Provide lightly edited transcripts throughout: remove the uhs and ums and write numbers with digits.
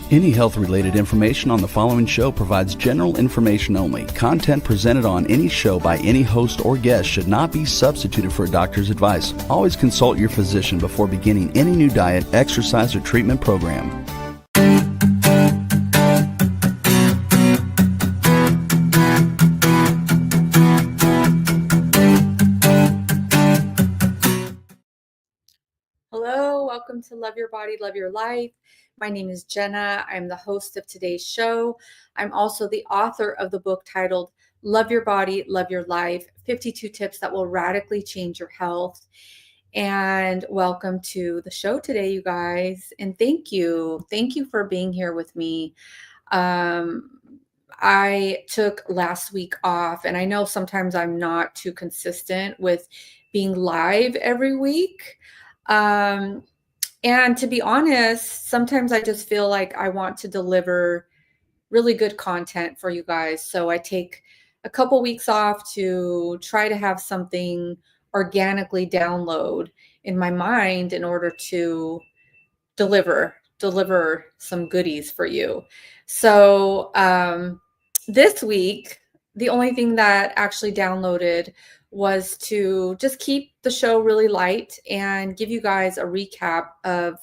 Any health-related information on the following show provides general information only. Content presented on any show by any host or guest should not be substituted for a doctor's advice. Always consult your physician before beginning any new diet, exercise, or treatment program. Hello, welcome to Love Your Body, Love Your Life. My name is Jenna. I'm the host of today's show. I'm also the author of the book titled Love Your Body, Love Your Life, 52 Tips That Will Radically Change Your Health. And welcome to the show today, you guys. And thank you. Thank you for being here with me. I took last week off, and I know sometimes I'm not too consistent with being live every week. And to be honest, sometimes I just feel like I want to deliver really good content for you guys. So I take a couple weeks off to try to have something organically download in my mind in order to deliver some goodies for you. So this week, the only thing that actually downloaded was to just keep the show really light and give you guys a recap of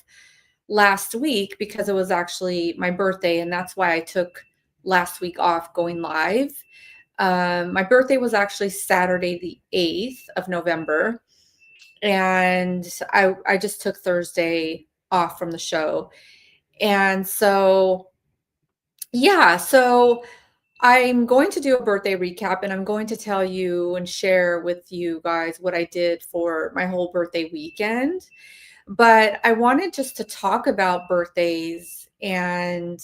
last week, because it was actually my birthday, and that's why I took last week off going live. My birthday was actually Saturday the 8th of November, and I just took Thursday off from the show. And so, yeah, so I'm going to do a birthday recap, and I'm going to tell you and share with you guys what I did for my whole birthday weekend. But I wanted just to talk about birthdays and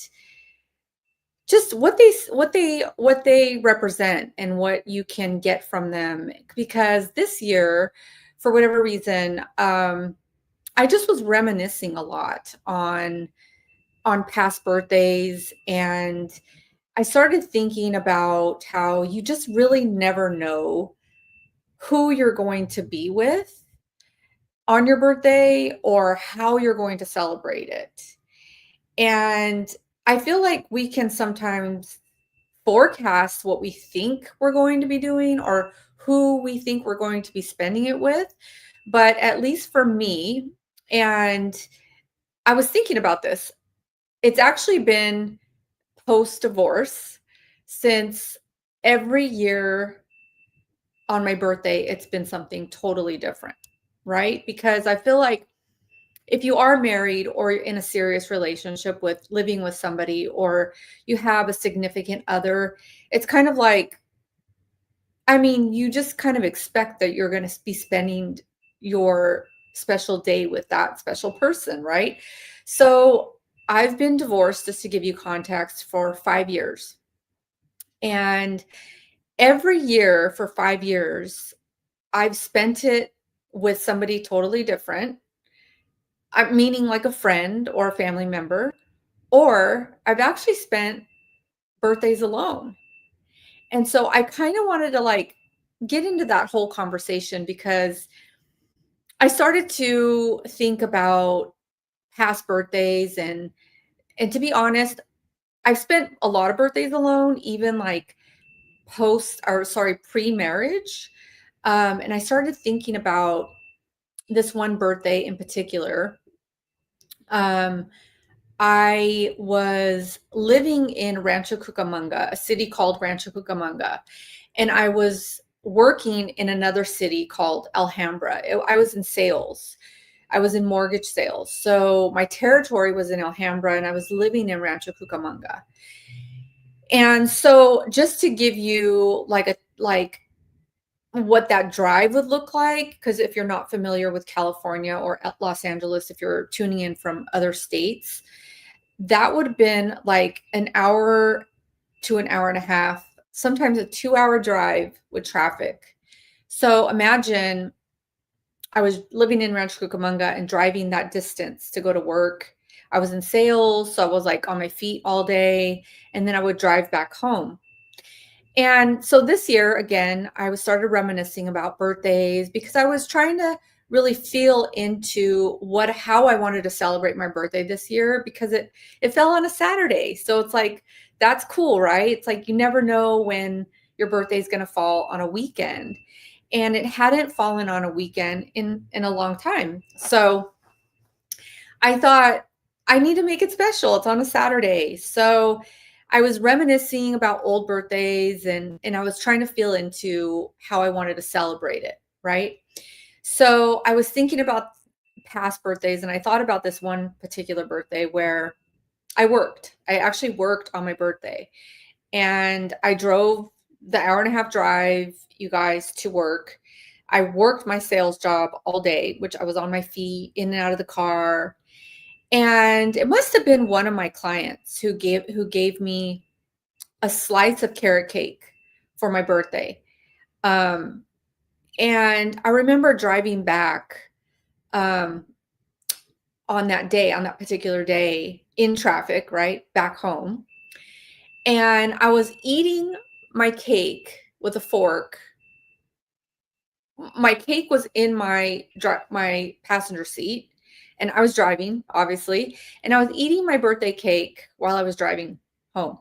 just what they represent and what you can get from them. Because this year, for whatever reason, I just was reminiscing a lot on past birthdays, and I started thinking about how you just really never know who you're going to be with on your birthday or how you're going to celebrate it. And I feel like we can sometimes forecast what we think we're going to be doing or who we think we're going to be spending it with. But at least for me, and I was thinking about this, it's actually been post-divorce, since every year on my birthday, it's been something totally different, right? Because I feel like if you are married or in a serious relationship with living with somebody, or you have a significant other, it's kind of like, I mean, you just kind of expect that you're going to be spending your special day with that special person, right? So I've been divorced, just to give you context, for 5 years. And every year for 5 years, I've spent it with somebody totally different, meaning like a friend or a family member, or I've actually spent birthdays alone. And so I kind of wanted to like get into that whole conversation, because I started to think about past birthdays, and to be honest, I've spent a lot of birthdays alone, even like pre-marriage. And I started thinking about this one birthday in particular. I was living in Rancho Cucamonga, a city called Rancho Cucamonga, and I was working in another city called Alhambra. I was in sales. I was in mortgage sales. So my territory was in Alhambra, and I was living in Rancho Cucamonga. And so just to give you like what that drive would look like, because if you're not familiar with California or Los Angeles, if you're tuning in from other states, that would have been like an hour to an hour and a half, sometimes a 2-hour drive with traffic. So imagine I was living in Rancho Cucamonga and driving that distance to go to work. I was in sales, so I was like on my feet all day, and then I would drive back home. And so this year, again, I started reminiscing about birthdays, because I was trying to really feel into how I wanted to celebrate my birthday this year, because it fell on a Saturday. So it's like, that's cool, right? It's like you never know when your birthday is going to fall on a weekend. And it hadn't fallen on a weekend in a long time. So I thought, I need to make it special. It's on a Saturday. So I was reminiscing about old birthdays, and I was trying to feel into how I wanted to celebrate it, right? So I was thinking about past birthdays, and I thought about this one particular birthday where I worked. I actually worked on my birthday, and I drove the hour and a half drive, you guys, to work. I worked my sales job all day, which I was on my feet, in and out of the car. And it must have been one of my clients who gave me a slice of carrot cake for my birthday. Um, and I remember driving back on that particular day, in traffic, right, back home. And I was eating my cake with a fork. My cake was in my passenger seat, and I was driving, obviously, and I was eating my birthday cake while I was driving home.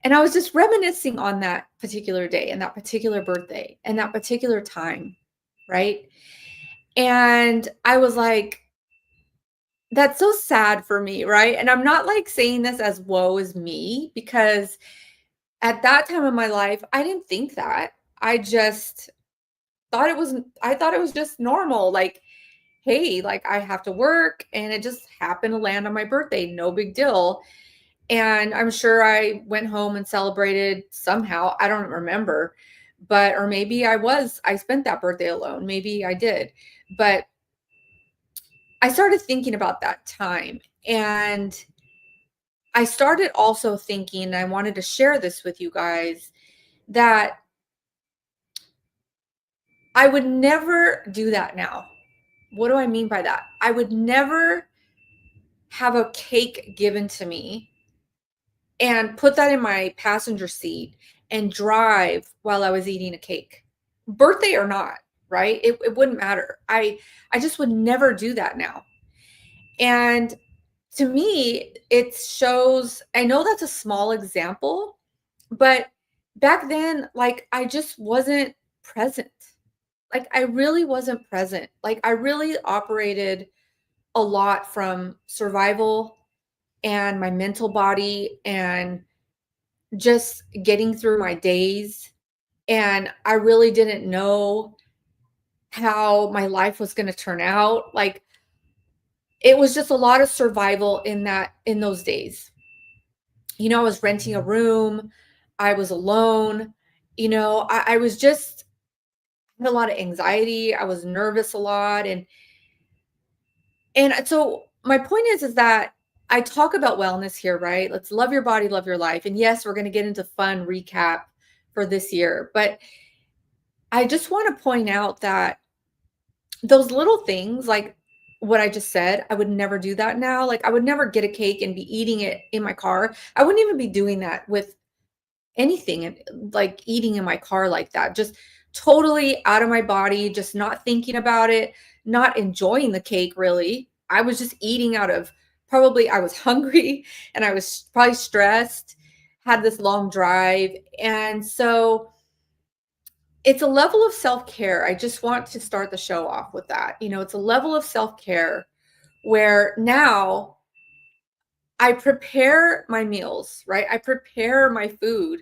And I was just reminiscing on that particular day and that particular birthday and that particular time, right? And I was like, that's so sad for me, right? And I'm not like saying this as woe is me, because at that time of my life, I didn't think that. I just I thought it was just normal. Like, hey, like, I have to work, and it just happened to land on my birthday. No big deal. And I'm sure I went home and celebrated somehow. I don't remember, or maybe I spent that birthday alone. Maybe I did. But I started thinking about that time, and I started also thinking, and I wanted to share this with you guys, that I would never do that now. What do I mean by that? I would never have a cake given to me and put that in my passenger seat and drive while I was eating a cake, birthday or not, right? It wouldn't matter. I just would never do that now. And to me, it shows, I know that's a small example, but back then, like, I just wasn't present. Like, I really wasn't present. Like, I really operated a lot from survival and my mental body and just getting through my days. And I really didn't know how my life was going to turn out. Like, it was just a lot of survival in those days. I was renting a room. I was alone. I was just had a lot of anxiety. I was nervous a lot. And so my point is that I talk about wellness here, right? Let's love your body, love your life. And yes, we're going to get into fun recap for this year, but I just want to point out that those little things, like what I just said, I would never do that now. Like, I would never get a cake and be eating it in my car. I wouldn't even be doing that with anything, and like eating in my car like that, just totally out of my body, just not thinking about it, not enjoying the cake really. I was just eating out of, probably I was hungry and I was probably stressed, had this long drive. And so it's a level of self-care. I just want to start the show off with that. It's a level of self-care where now I prepare my meals, right? I prepare my food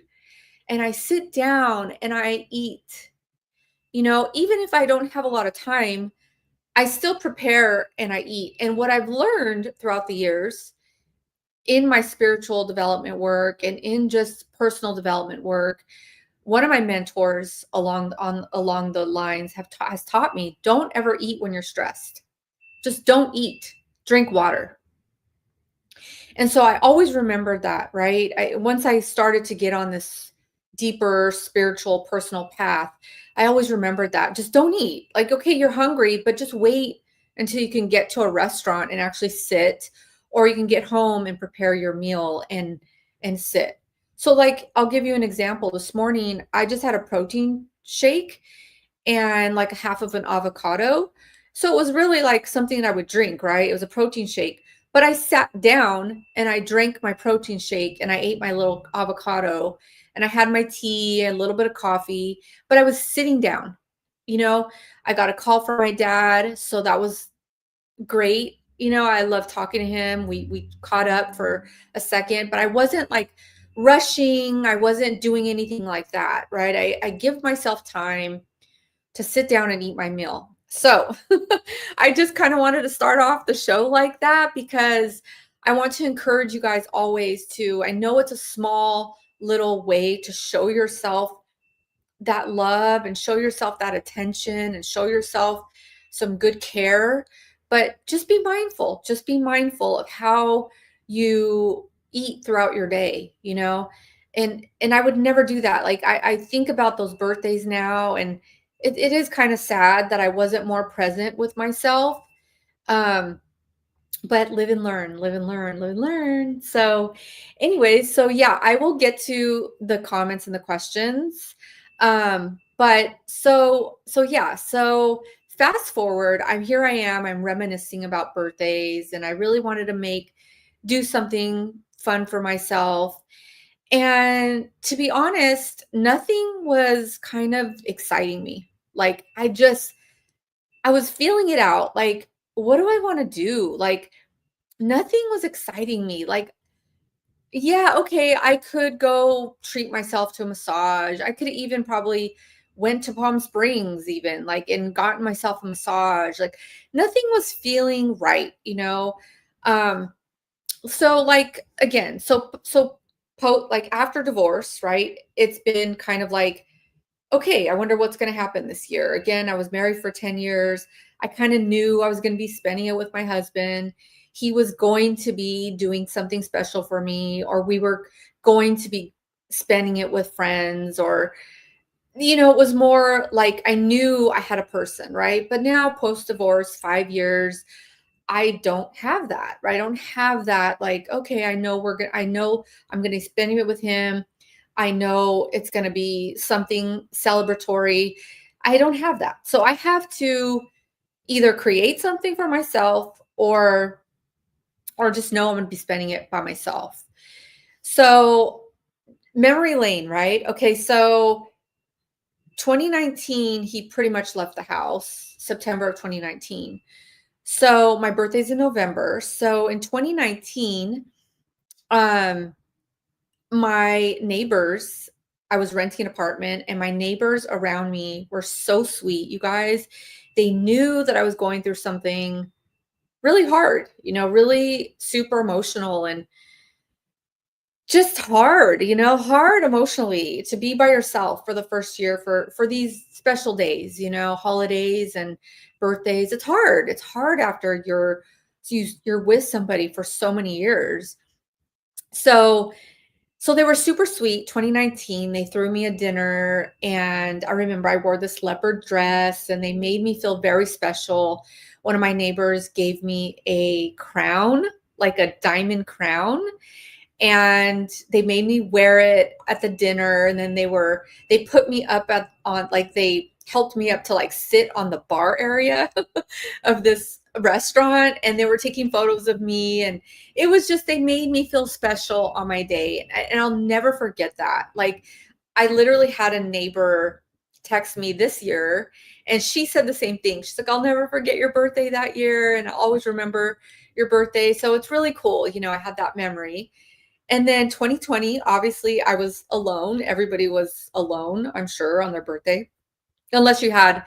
and I sit down and I eat. Even if I don't have a lot of time, I still prepare and I eat. And what I've learned throughout the years in my spiritual development work and in just personal development work, one of my mentors along the lines has taught me, don't ever eat when you're stressed. Just don't eat. Drink water. And so I always remembered that, right? Once I started to get on this deeper spiritual personal path, I always remembered that. Just don't eat. Like, okay, you're hungry, but just wait until you can get to a restaurant and actually sit, or you can get home and prepare your meal and sit. So, like, I'll give you an example. This morning, I just had a protein shake, and like a half of an avocado. So it was really like something I would drink, right? It was a protein shake. But I sat down and I drank my protein shake and I ate my little avocado and I had my tea and a little bit of coffee, but I was sitting down. I got a call from my dad, so that was great. I love talking to him. We caught up for a second, but I wasn't like rushing. I wasn't doing anything like that, right? I give myself time to sit down and eat my meal. So I just kind of wanted to start off the show like that because I want to encourage you guys always to, I know it's a small little way to show yourself that love and show yourself that attention and show yourself some good care, but just be mindful. Just be mindful of how you eat throughout your day, and I would never do that. Like I think about those birthdays now, and it is kind of sad that I wasn't more present with myself. um but live and learn, live and learn, live and learn. So anyways, so yeah, I will get to the comments and the questions. But so yeah, so fast forward, I am, I'm reminiscing about birthdays, and I really wanted to do something fun for myself. And to be honest, nothing was kind of exciting me. Like I was feeling it out. Like, what do I want to do? Like, nothing was exciting me. Like, yeah, okay, I could go treat myself to a massage. I could even probably went to Palm Springs even, like, and gotten myself a massage. Like, nothing was feeling right, Um, so like again, like after divorce, right? It's been kind of like, okay, I wonder what's going to happen this year. Again, I was married for 10 years. I kind of knew I was going to be spending it with my husband. He was going to be doing something special for me, or we were going to be spending it with friends, or, it was more like I knew I had a person, right? But now, post divorce, 5 years, I don't have that, right? I don't have that. Like, okay, I know I'm going to be spending it with him. I know it's going to be something celebratory. I don't have that. So I have to either create something for myself, or just know I'm going to be spending it by myself. So memory lane, right? Okay, so 2019, he pretty much left the house, September of 2019. So my birthday's in November. So in 2019, um, my neighbors, I was renting an apartment, and my neighbors around me were so sweet. You guys, they knew that I was going through something really hard, really super emotional, and just hard, hard emotionally to be by yourself for the first year, for these special days, holidays and birthdays. It's hard. It's hard after you're with somebody for so many years. So they were super sweet. 2019, they threw me a dinner, and I remember I wore this leopard dress, and they made me feel very special. One of my neighbors gave me a crown, like a diamond crown, and they made me wear it at the dinner. And then they put me up they helped me up to like sit on the bar area of this restaurant, and they were taking photos of me, and it was just, they made me feel special on my day. And I'll never forget that. Like, I literally had a neighbor text me this year, and she said the same thing. She's like, I'll never forget your birthday that year, and I always remember your birthday. So it's really cool. I had that memory. And then 2020, obviously, I was alone. Everybody was alone, I'm sure, on their birthday, unless you had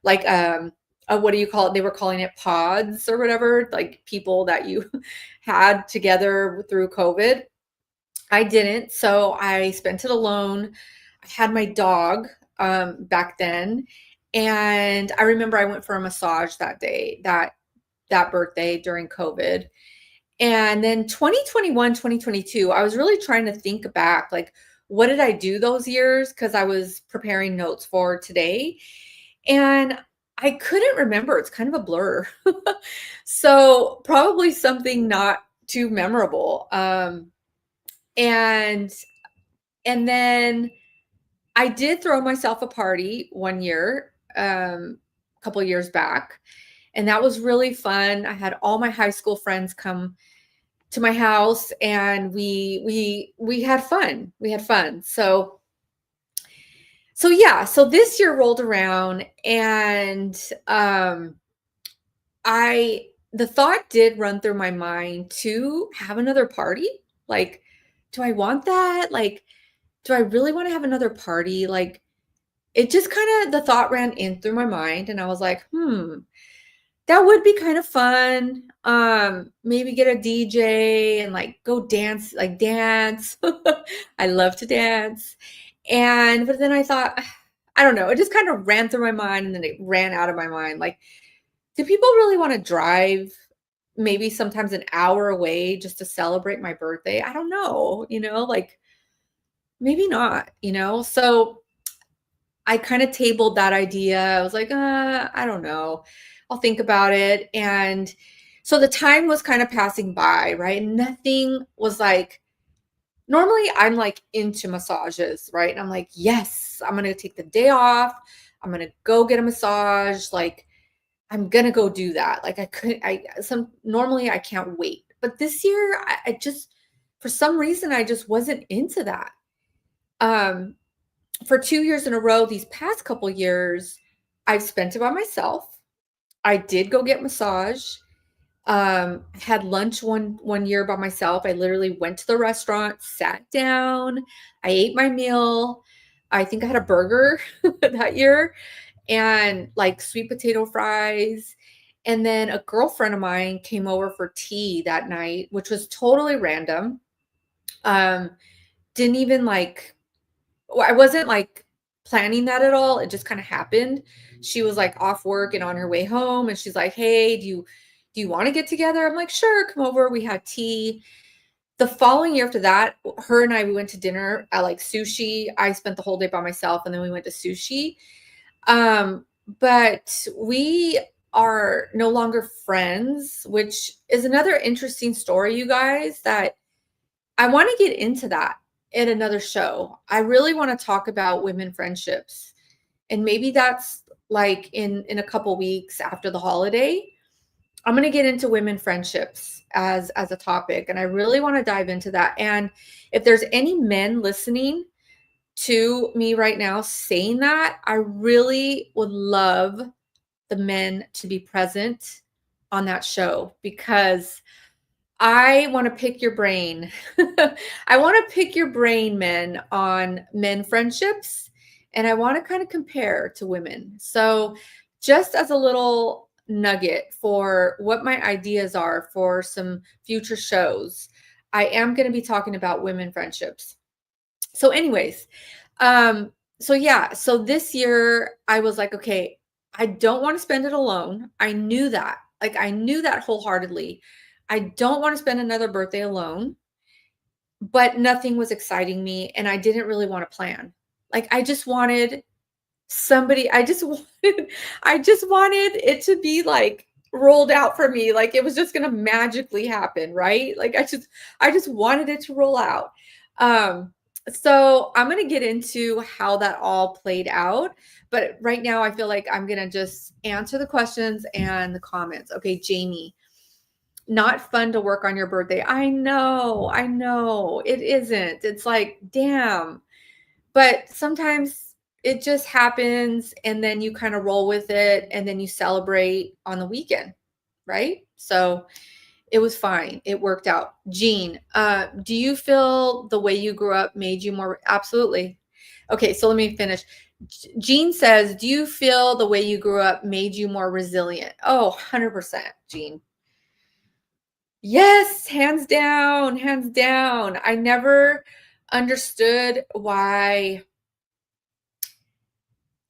like what do you call it? They were calling it pods or whatever, like people that you had together through COVID. I didn't, so I spent it alone. I had my dog back then, and I remember I went for a massage that day, that birthday during COVID. And then 2021, 2022, I was really trying to think back, like, what did I do those years? Because I was preparing notes for today, and I couldn't remember. It's kind of a blur. So probably something not too memorable. And and then I did throw myself a party one year. a couple years back, and that was really fun. I had all my high school friends come to my house, and we had fun. We had fun. So yeah, so this year rolled around, and I the thought did run through my mind to have another party. Like, do I want that? Like, do I really want to have another party? Like, it just kind of the thought ran in through my mind, and I was like, that would be kind of fun. Maybe get a DJ and like go dance, like dance. I love to dance. But then I thought, I don't know, it just kind of ran through my mind, and then it ran out of my mind. Like, do people really want to drive maybe sometimes an hour away just to celebrate my birthday? I don't know, like maybe not, So I kind of tabled that idea. I was like, I don't know. I'll think about it. And so the time was kind of passing by, right? Nothing was like, normally I'm like into massages, right? And I'm like, yes, I'm going to take the day off. I'm going to go get a massage. Like, I'm going to go do that. Like, normally I can't wait. But this year, I just, for some reason, I just wasn't into that. For 2 years in a row, these past couple years, I've spent it by myself. I did go get massage. Had lunch one year by myself. I literally went to the restaurant, sat down, I ate my meal. I think I had a burger that year, and like sweet potato fries. And then a girlfriend of mine came over for tea that night, which was totally random. Um, didn't even like I wasn't like planning that at all. It just kind of happened. She was like off work and on her way home, and she's like, "Hey, do you want to get together?" I'm like, "Sure, come over." We had tea. The following year after that, her and we went to dinner at like sushi. I spent the whole day by myself, and then we went to sushi. But we are no longer friends, which is another interesting story, you guys, that I want to get into that in another show. I really want to talk about women friendships. And maybe that's like in a couple weeks after the holiday. I'm going to get into women friendships as a topic, and I really want to dive into that. And if there's any men listening to me right now saying that, I really would love the men to be present on that show, because I want to pick your brain. I want to pick your brain, men, on men friendships, and I want to kind of compare to women. So, just as a little nugget for what my ideas are for some future shows, I am going to be talking about women friendships. So, anyways, so yeah, so this year I was like, okay, I don't want to spend it alone. I knew that. Like, I knew that wholeheartedly. I don't want to spend another birthday alone, but nothing was exciting me, and I didn't really want to plan. Like, I just wanted somebody, I just wanted it to be like rolled out for me. Like, it was just going to magically happen, right? Like, I just wanted it to roll out. So I'm going to get into how that all played out. But right now, I feel like I'm going to just answer the questions and the comments. Okay, Jamie, not fun to work on your birthday. I know. It isn't. It's like, damn. But sometimes it just happens, and then you kind of roll with it, and then you celebrate on the weekend, right? So it was fine. It worked out. Jean, do you feel the way you grew up made you more? Absolutely. Okay, so let me finish. Jean says, do you feel the way you grew up made you more resilient? Oh, 100%, Jean. Yes, hands down, hands down. I never understood why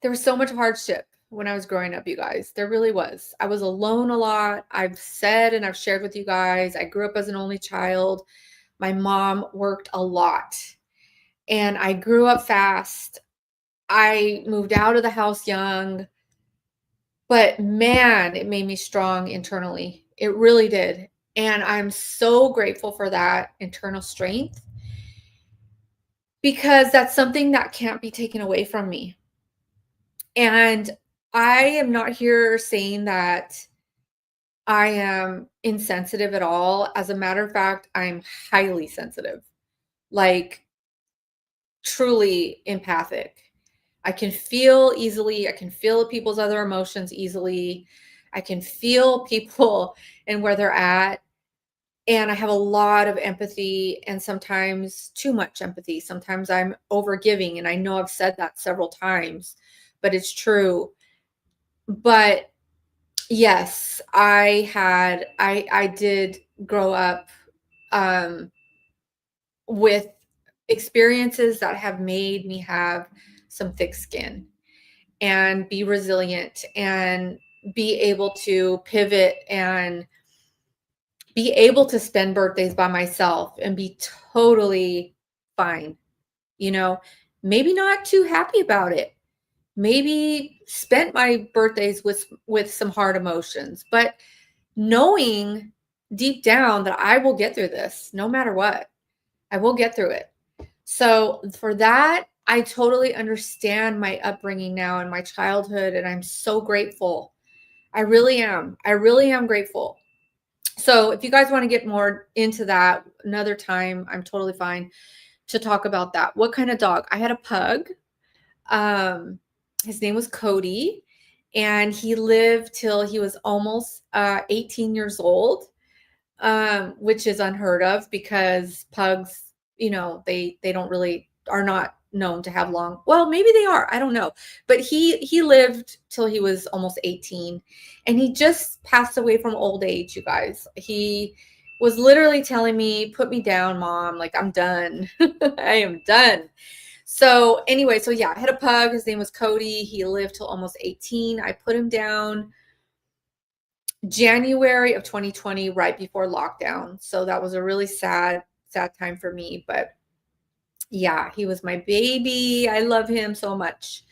there was so much hardship when I was growing up, you guys. There really was. I was alone a lot. I've said and I've shared with you guys, I grew up as an only child. My mom worked a lot, and I grew up fast. I moved out of the house young, but man, it made me strong internally. It really did. And I'm so grateful for that internal strength, because that's something that can't be taken away from me. And I am not here saying that I am insensitive at all. As a matter of fact, I'm highly sensitive, like truly empathic. I can feel easily. I can feel people's other emotions easily. I can feel people and where they're at. And I have a lot of empathy and sometimes too much empathy. Sometimes I'm overgiving. And I know I've said that several times, but it's true. But yes, I did grow up um, with experiences that have made me have some thick skin and be resilient and be able to pivot and be able to spend birthdays by myself and be totally fine. You know, maybe not too happy about it. Maybe spent my birthdays with some hard emotions, but knowing deep down that I will get through this no matter what. I will get through it. So for that, I totally understand my upbringing now and my childhood, and I'm so grateful. I really am. I really am grateful. So if you guys want to get more into that another time, I'm totally fine to talk about that. What kind of dog? I had a pug. Um, his name was Cody, and he lived till he was almost 18 years old, which is unheard of because pugs, they don't really are not known to have long. Well, maybe they are. I don't know. But he lived till he was almost 18, and he just passed away from old age, you guys. He was literally telling me, "Put me down, mom. Like I'm done. I am done." So anyway, so yeah, I had a pug. His name was Cody. He lived till almost 18. I put him down January of 2020, right before lockdown. So that was a really sad time for me. But yeah, he was my baby. I love him so much.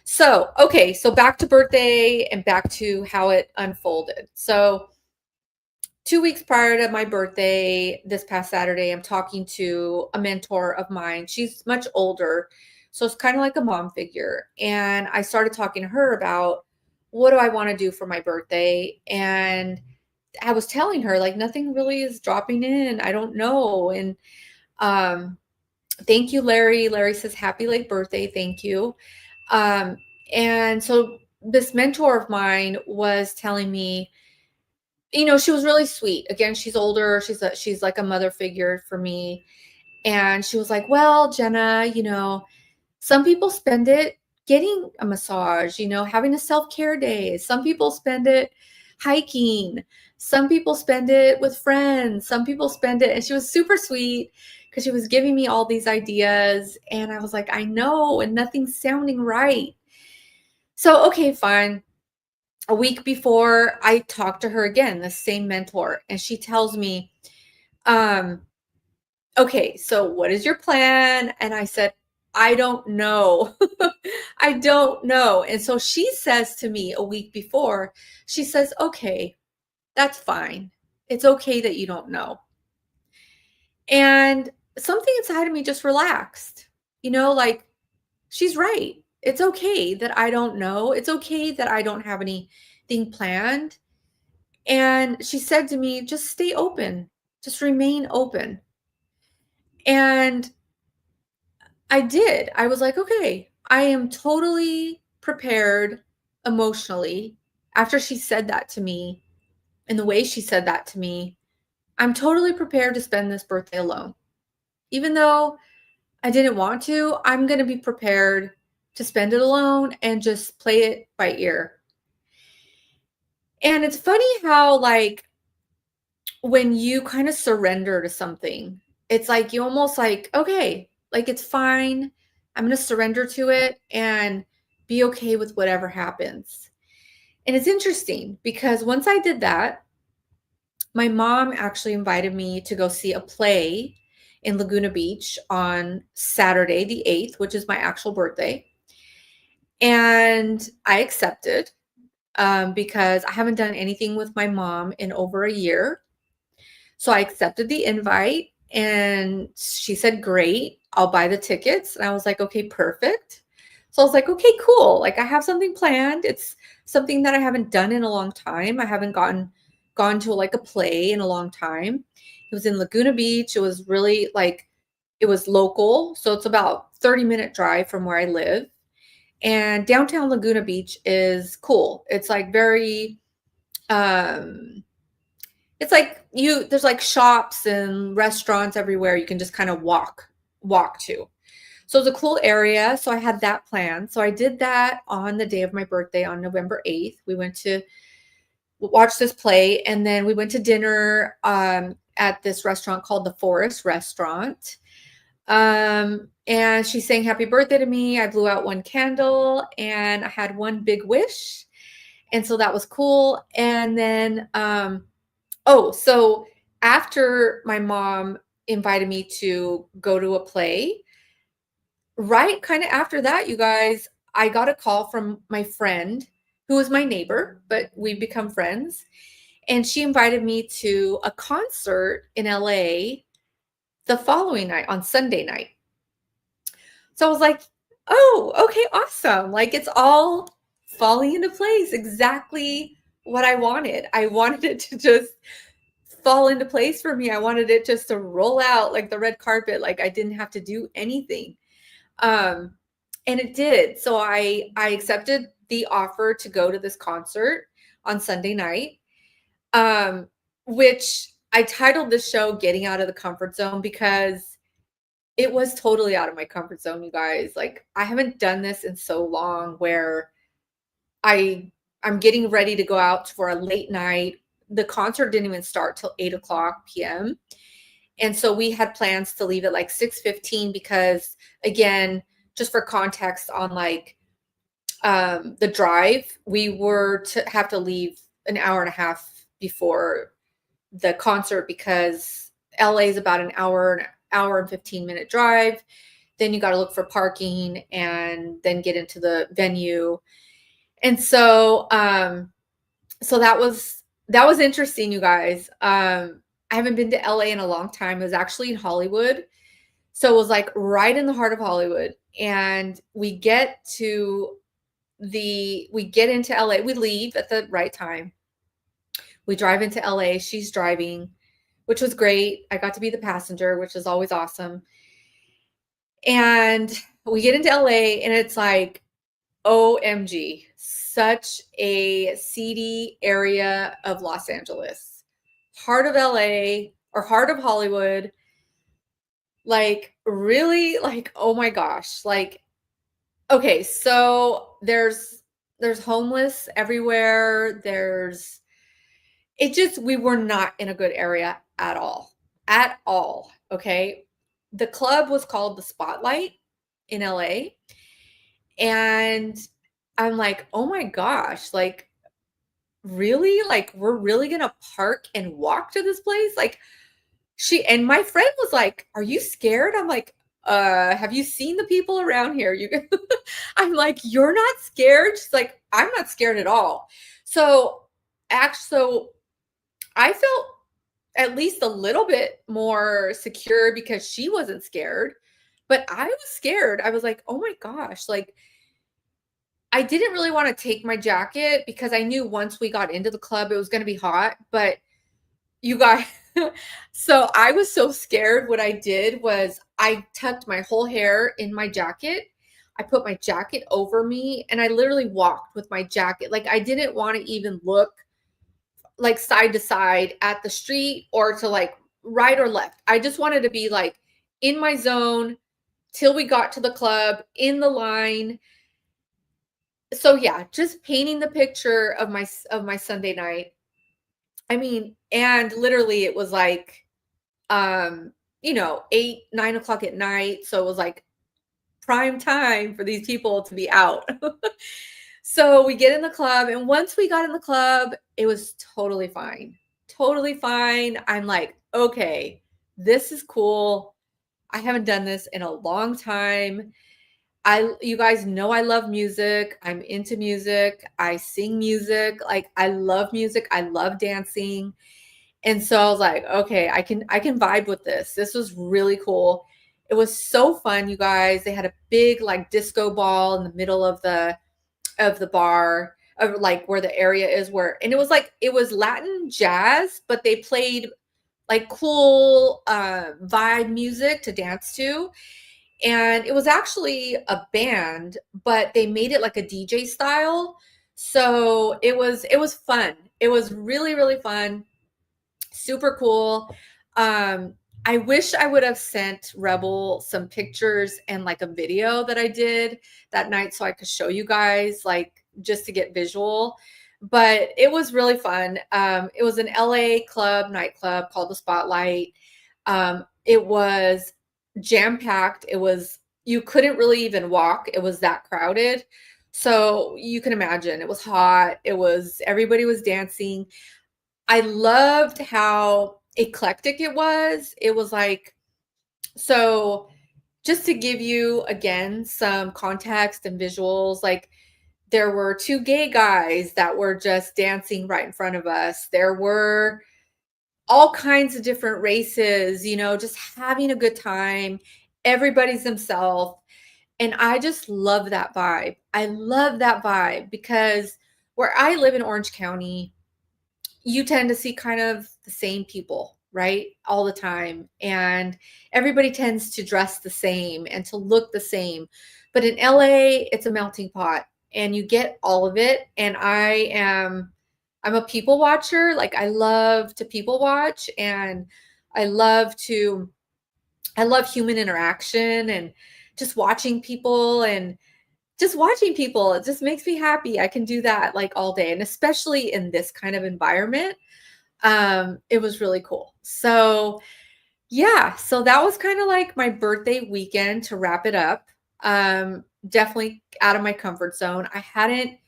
So, okay, so back to birthday and back to how it unfolded. So 2 weeks prior to my birthday, this past Saturday, I'm talking to a mentor of mine. She's much older, so it's kind of like a mom figure. And I started talking to her about what do I want to do for my birthday. And I was telling her, like, nothing really is dropping in. I don't know. And um, thank you, Larry. Larry says, happy late birthday. Thank you. Um, and so this mentor of mine was telling me, she was really sweet. Again, she's older. She's like a mother figure for me. And she was like, "Well, Jenna, some people spend it getting a massage, having a self-care day. Some people spend it hiking. Some people spend it with friends. Some people spend it." And she was super sweet because she was giving me all these ideas. And I was like, "I know, and nothing's sounding right." So, okay, fine. A week before, I talked to her again, the same mentor, and she tells me, um, "Okay, so what is your plan?" And I said, "I don't know." I don't know. And so she says to me a week before, she says, "Okay, that's fine. It's okay that you don't know." And something inside of me just relaxed. Like, she's right. It's okay that I don't know. It's okay that I don't have anything planned. And she said to me, "Just stay open. Just remain open." And I did. I was like, "Okay, I am totally prepared emotionally." After she said that to me and the way she said that to me, I'm totally prepared to spend this birthday alone. Even though I didn't want to, I'm going to be prepared to spend it alone and just play it by ear. And it's funny how, like, when you kind of surrender to something, it's like you almost like, okay, like it's fine. I'm going to surrender to it and be okay with whatever happens. And it's interesting because once I did that, my mom actually invited me to go see a play in Laguna Beach on Saturday, the 8th, which is my actual birthday. And I accepted because I haven't done anything with my mom in over a year. So I accepted the invite and she said, "Great, I'll buy the tickets." And I was like, "Okay, perfect." So I was like, okay, cool. Like I have something planned. It's something that I haven't done in a long time. I haven't gone to like a play in a long time. It was in Laguna Beach. It was really like it was local. So it's about 30-minute drive from where I live. And downtown Laguna Beach is cool. It's like very um it's like there's like shops and restaurants everywhere you can just kind of walk to. So it's a cool area. So I had that planned. So I did that on the day of my birthday on November 8th. We went to watch this play, and then we went to dinner at this restaurant called the Forest Restaurant. And she sang happy birthday to me. I blew out one candle and I had one big wish. And so that was cool. And then so after my mom invited me to go to a play, right kind of after that, you guys, I got a call from my friend who was my neighbor, but we've become friends. And she invited me to a concert in LA the following night on Sunday night. So I was like, oh, okay, awesome. Like it's all falling into place exactly what I wanted. I wanted it to just fall into place for me. I wanted it just to roll out like the red carpet. Like I didn't have to do anything. Um, and it did. So I accepted the offer to go to this concert on Sunday night, um, which I titled the show Getting Out of the Comfort Zone because it was totally out of my comfort zone, you guys. Like I haven't done this in so long where I'm getting ready to go out for a late night. The concert didn't even start till 8:00 p.m. And so we had plans to leave at like 6:15 because again, just for context on like the drive, we were to have to leave an hour and a half before the concert because LA is about an hour and 15-minute drive. Then you got to look for parking and then get into the venue. And so so that was interesting, you guys. I haven't been to LA in a long time. It was actually in Hollywood. So it was like right in the heart of Hollywood. And we get into LA. We leave at the right time. We drive into LA. She's driving, which was great. I got to be the passenger, which is always awesome. And we get into LA and it's like, OMG, such a seedy area of Los Angeles. Heart of LA or heart of Hollywood. Like really like oh my gosh. Like okay, so there's homeless everywhere. We were not in a good area at all. At all, okay? The club was called the Spotlight in LA. And I'm like, "Oh my gosh, like really? Like we're really going to park and walk to this place?" Like and my friend was like, "Are you scared?" I'm like, have you seen the people around here? I'm like, "You're not scared?" She's like, "I'm not scared at all." So I felt at least a little bit more secure because she wasn't scared, but I was scared. I was like, "Oh my gosh." Like I didn't really want to take my jacket because I knew once we got into the club, it was going to be hot, but you guys, so I was so scared. What I did was I tucked my whole hair in my jacket. I put my jacket over me and I literally walked with my jacket. Like I didn't want to even look like side to side at the street or to like right or left. I just wanted to be like in my zone till we got to the club in the line. So yeah, just painting the picture of my Sunday night. I mean, and literally it was like 8, 9 o'clock at night. So it was like prime time for these people to be out. So we get in the club, and once we got in the club, it was totally fine. Totally fine. I'm like, okay, this is cool. I haven't done this in a long time. You guys know I love music. I'm into music. I sing music. Like I love music. I love dancing. And so I was like, okay, I can vibe with this. This was really cool. It was so fun, you guys. They had a big like disco ball in the middle of the bar, of like where the area is, where, and it was Latin jazz, but they played like cool vibe music to dance to. And it was actually a band, but they made it like a DJ style. So it was fun. It was really, really fun. Super cool. Um, I wish I would have sent Rebel some pictures and like a video that I did that night so I could show you guys, like just to get visual. But it was really fun. It was an LA nightclub called the Spotlight. It was jam packed. You couldn't really even walk. It was that crowded. So you can imagine it was hot. Everybody was dancing. I loved how eclectic it was. It was like, so just to give you again some context and visuals, like there were two gay guys that were just dancing right in front of us. There were all kinds of different races, just having a good time. Everybody's themselves. And I just love that vibe. I love that vibe because where I live in Orange County, you tend to see kind of the same people, right? All the time. And everybody tends to dress the same and to look the same. But in LA, it's a melting pot and you get all of it. And I'm a people watcher. Like I love to people watch, and I love to I love human interaction and just watching people, and just watching people. It just makes me happy. I can do that like all day, and especially in this kind of environment. It was really cool. So yeah, so that was kind of like my birthday weekend to wrap it up. Definitely out of my comfort zone. I hadn't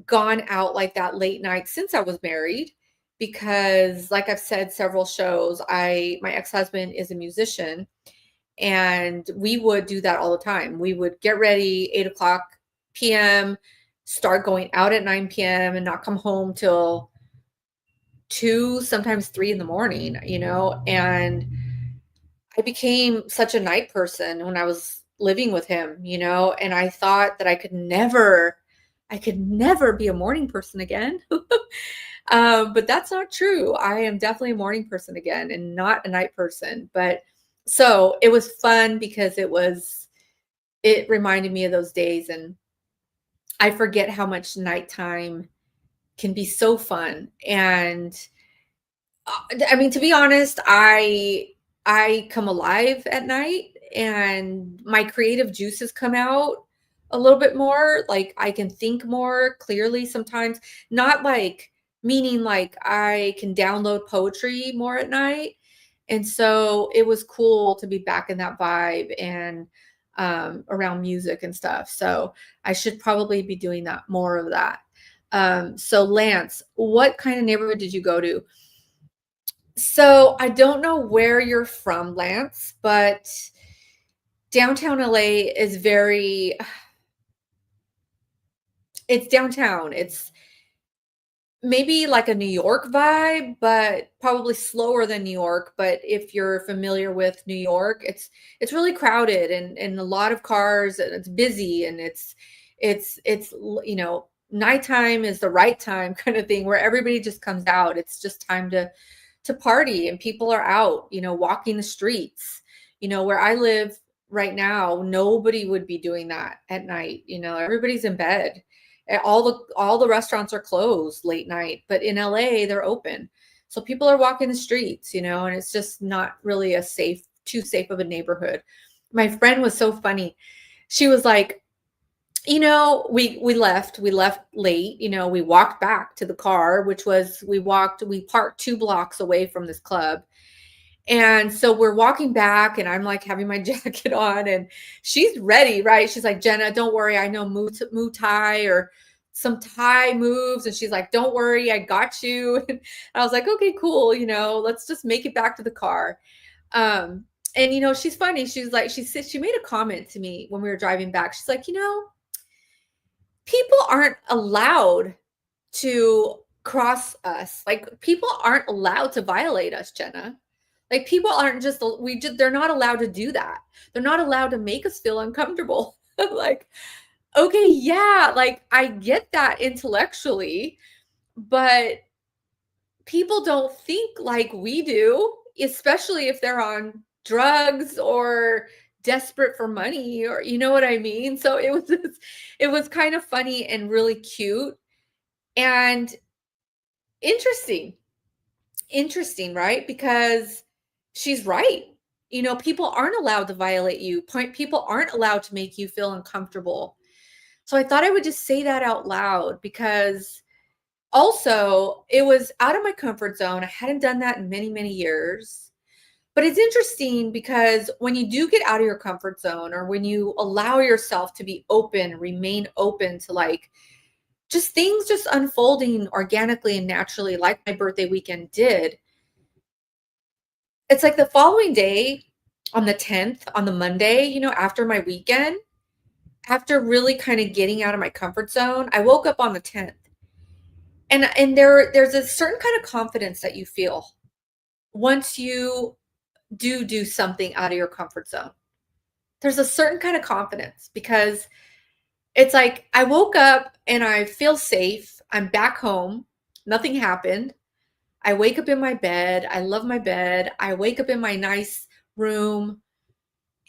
gone out like that late night since I was married, because like I've said several shows, my ex-husband is a musician, and we would do that all the time. We would get ready 8 o'clock p.m., start going out at 9 p.m. and not come home till 2, sometimes 3 in the morning, and I became such a night person when I was living with him, and I thought that I could never be a morning person again. But that's not true. I am definitely a morning person again and not a night person. But so it was fun because it reminded me of those days, and I forget how much nighttime can be so fun. And I mean, to be honest, I come alive at night, and my creative juices come out a little bit more. Like I can think more clearly sometimes, not like meaning like I can download poetry more at night. And so it was cool to be back in that vibe and around music and stuff. So I should probably be doing that, more of that. So Lance, what kind of neighborhood did you go to? So I don't know where you're from, Lance, but downtown LA is it's downtown. It's maybe like a New York vibe, but probably slower than New York. But if you're familiar with New York, it's really crowded, and a lot of cars, and it's busy, and it's nighttime is the right time kind of thing, where everybody just comes out. It's just time to party, and people are out, walking the streets. Where I live right now, nobody would be doing that at night. Everybody's in bed. All the restaurants are closed late night, but in LA they're open. So people are walking the streets, and it's just not really too safe of a neighborhood. My friend was so funny. She was like, we left late, we walked back to the car, we parked 2 blocks away from this club. And so we're walking back, and I'm like having my jacket on, and she's ready, right? She's like, Jenna, don't worry. I know Muay Thai or some Thai moves. And she's like, don't worry, I got you. And I was like, okay, cool. Let's just make it back to the car. And she's funny. She made a comment to me when we were driving back. She's like, people aren't allowed to cross us. Like, people aren't allowed to violate us, Jenna. Like people aren't just they're not allowed to do that. They're not allowed to make us feel uncomfortable. Like, okay, yeah, like I get that intellectually, but people don't think like we do, especially if they're on drugs or desperate for money, or you know what I mean? So it was kind of funny and really cute and interesting. Interesting, right? Because she's right. You know, people aren't allowed to violate you. People aren't allowed to make you feel uncomfortable. So I thought I would just say that out loud because also it was out of my comfort zone. I hadn't done that in many, many years. But it's interesting because when you do get out of your comfort zone, or when you allow yourself to be open, remain open to like just things just unfolding organically and naturally, like my birthday weekend did, it's like the following day on the 10th, on the Monday, you know, after my weekend, after really kind of getting out of my comfort zone, I woke up on the 10th. And there's a certain kind of confidence that you feel once you do something out of your comfort zone. There's a certain kind of confidence because it's like I woke up and I feel safe. I'm back home. Nothing happened. I wake up in my bed. I love my bed. I wake up in my nice room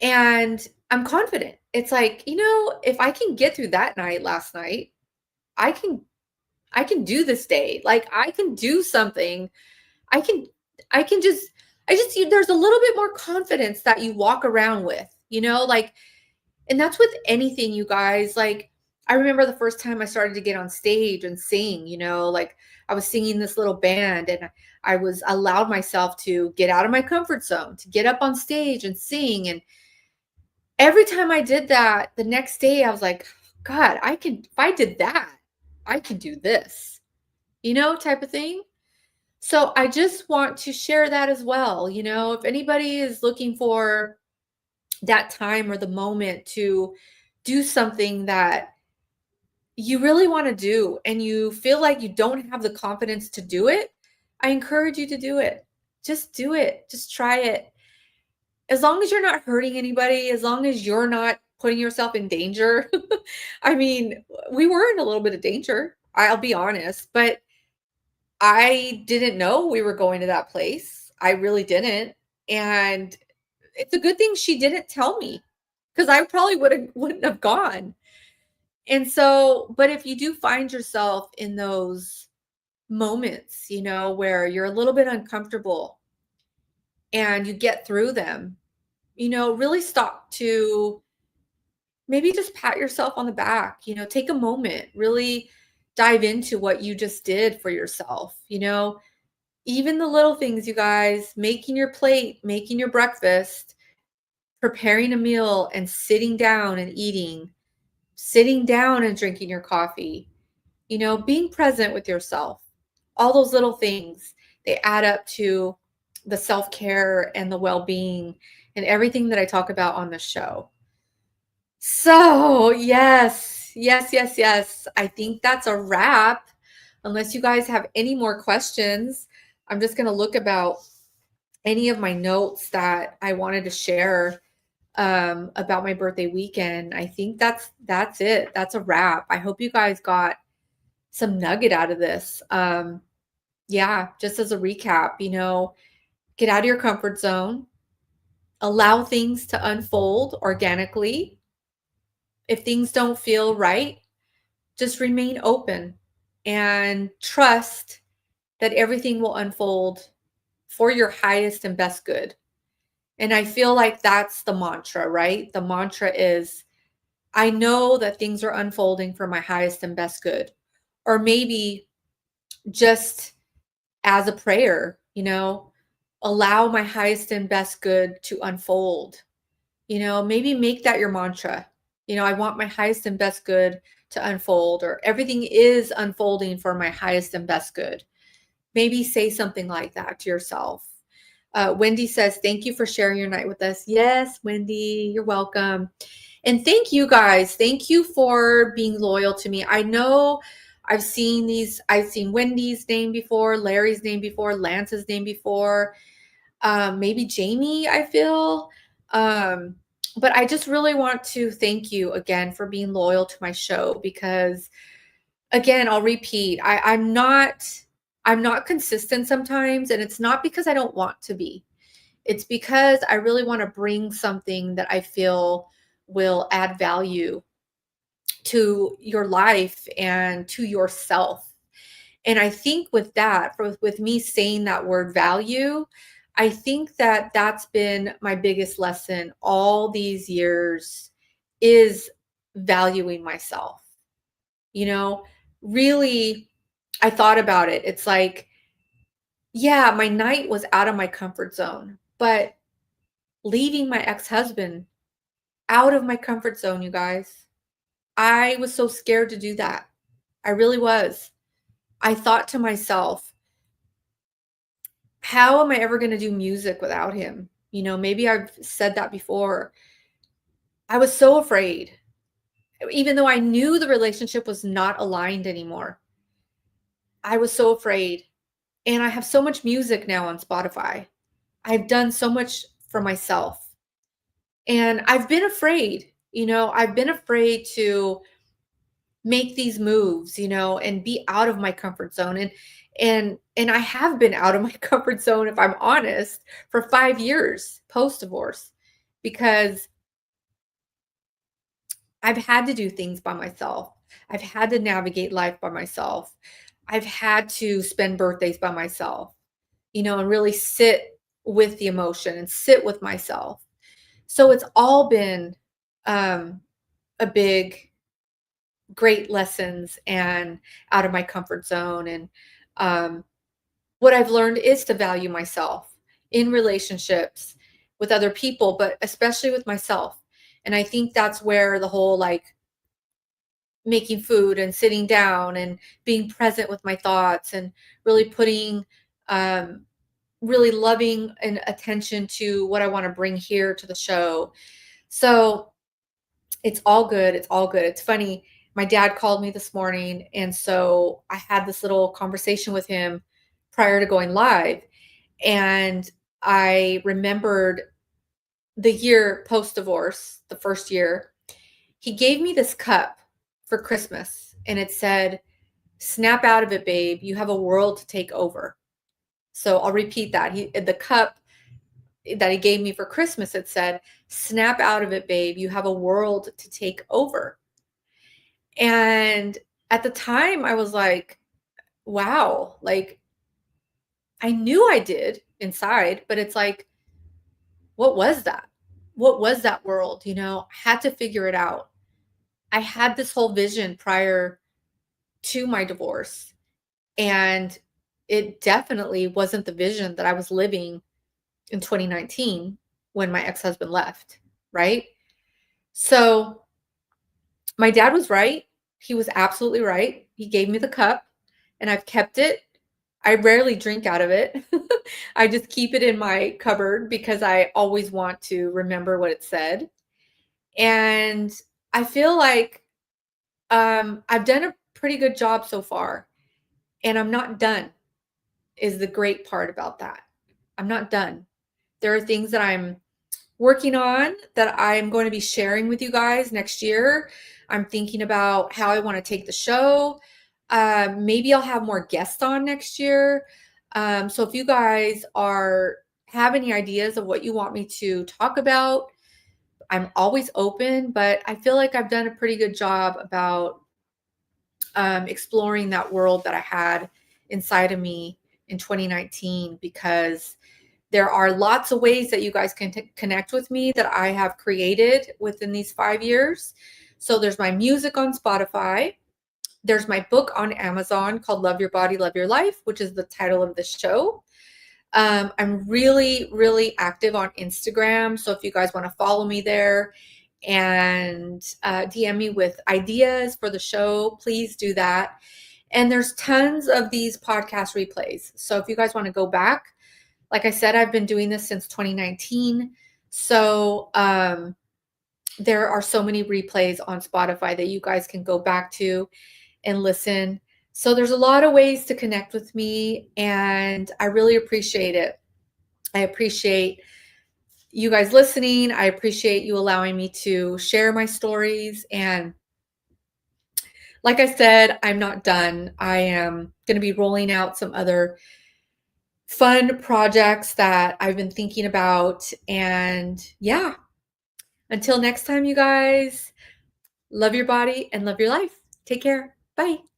and I'm confident. It's like, you know, if I can get through that night last night, I can I can do this day. Like I can do something. I can I can just there's a little bit more confidence that you walk around with, you know, like, and that's with anything, you guys. Like I remember the first time I started to get on stage and sing, you know, like I was singing this little band and I was allowed myself to get out of my comfort zone, to get up on stage and sing. And every time I did that, the next day I was like, God, if I did that, I can do this, you know, type of thing. So I just want to share that as well. You know, if anybody is looking for that time or the moment to do something that you really want to do and you feel like you don't have the confidence to do it, I encourage you to do it. Just do it. Just try it. As long as you're not hurting anybody, as long as you're not putting yourself in danger. I mean, we were in a little bit of danger, I'll be honest, but I didn't know we were going to that place. I really didn't. And it's a good thing she didn't tell me because I probably wouldn't have gone. And so, but if you do find yourself in those moments, you know, where you're a little bit uncomfortable and you get through them, you know, really stop to maybe just pat yourself on the back, you know, take a moment, really dive into what you just did for yourself, you know, even the little things, you guys, making your plate, making your breakfast, preparing a meal and sitting down and eating, sitting down and drinking your coffee, you know, being present with yourself. All those little things, they add up to the self-care and the well-being and everything that I talk about on the show. So, yes, yes, yes, yes. I think that's a wrap. Unless you guys have any more questions, I'm just going to look about any of my notes that I wanted to share about my birthday weekend. I think that's it. That's a wrap. I hope you guys got some nugget out of this. Yeah, just as a recap, you know, get out of your comfort zone, allow things to unfold organically. If things don't feel right, just remain open and trust that everything will unfold for your highest and best good. And I feel like that's the mantra, right? The mantra is I know that things are unfolding for my highest and best good. Or maybe just as a prayer, you know, allow my highest and best good to unfold. You know, maybe make that your mantra. You know, I want my highest and best good to unfold, or everything is unfolding for my highest and best good. Maybe say something like that to yourself. Wendy says, thank you for sharing your night with us. Yes, Wendy, you're welcome. And thank you guys. Thank you for being loyal to me. I know I've seen Wendy's name before, Larry's name before, Lance's name before. maybe Jamie, I feel. Um, but I just really want to thank you again for being loyal to my show because again, I'll repeat, I'm not consistent sometimes, and it's not because I don't want to be. It's because I really want to bring something that I feel will add value to your life and to yourself. And I think with that, with me saying that word value, I think that that's been my biggest lesson all these years is valuing myself. You know, really, I thought about it. It's like, yeah, my night was out of my comfort zone, but leaving my ex-husband out of my comfort zone, you guys, I was so scared to do that. I really was. I thought to myself, how am I ever going to do music without him? You know, maybe I've said that before. I was so afraid, even though I knew the relationship was not aligned anymore. I was so afraid. And I have so much music now on Spotify. I've done so much for myself. And I've been afraid, I've been afraid to make these moves, and be out of my comfort zone. And I have been out of my comfort zone, if I'm honest, for 5 years post divorce because I've had to do things by myself. I've had to navigate life by myself. I've had to spend birthdays by myself, and really sit with the emotion and sit with myself. So it's all been a big, great lessons and out of my comfort zone. And um, what I've learned is to value myself in relationships with other people, but especially with myself. And I think that's where the whole like making food and sitting down and being present with my thoughts and really putting really loving and attention to what I want to bring here to the show. So it's all good. It's all good. It's funny. My dad called me this morning. And so I had this little conversation with him prior to going live. And I remembered the year post divorce, the first year, he gave me this cup for Christmas. And it said, "Snap out of it, babe. You have a world to take over." So I'll repeat that. The cup that he gave me for Christmas, it said, "Snap out of it, babe. You have a world to take over." And at the time, I was like, wow, like I knew I did inside, but it's like, what was that? What was that world? I had to figure it out. I had this whole vision prior to my divorce, and it definitely wasn't the vision that I was living in 2019 when my ex-husband left, right? So my dad was right. He was absolutely right. He gave me the cup and I've kept it. I rarely drink out of it. I just keep it in my cupboard because I always want to remember what it said. And I feel like I've done a pretty good job so far. And I'm not done, is the great part about that. I'm not done. There are things that I'm working on that I'm going to be sharing with you guys next year. I'm thinking about how I want to take the show. Maybe I'll have more guests on next year. So if you guys have any ideas of what you want me to talk about, I'm always open, but I feel like I've done a pretty good job about exploring that world that I had inside of me in 2019 because there are lots of ways that you guys can connect with me that I have created within these 5 years. So there's my music on Spotify. There's my book on Amazon called Love Your Body, Love Your Life, which is the title of the show. I'm really, really active on Instagram. So if you guys want to follow me there and DM me with ideas for the show, please do that. And there's tons of these podcast replays. So if you guys want to go back, like I said, I've been doing this since 2019. So there are so many replays on Spotify that you guys can go back to and listen. So there's a lot of ways to connect with me, and I really appreciate it. I appreciate you guys listening. I appreciate you allowing me to share my stories. And like I said, I'm not done. I am going to be rolling out some other fun projects that I've been thinking about. And yeah, until next time, you guys, love your body and love your life. Take care. Bye.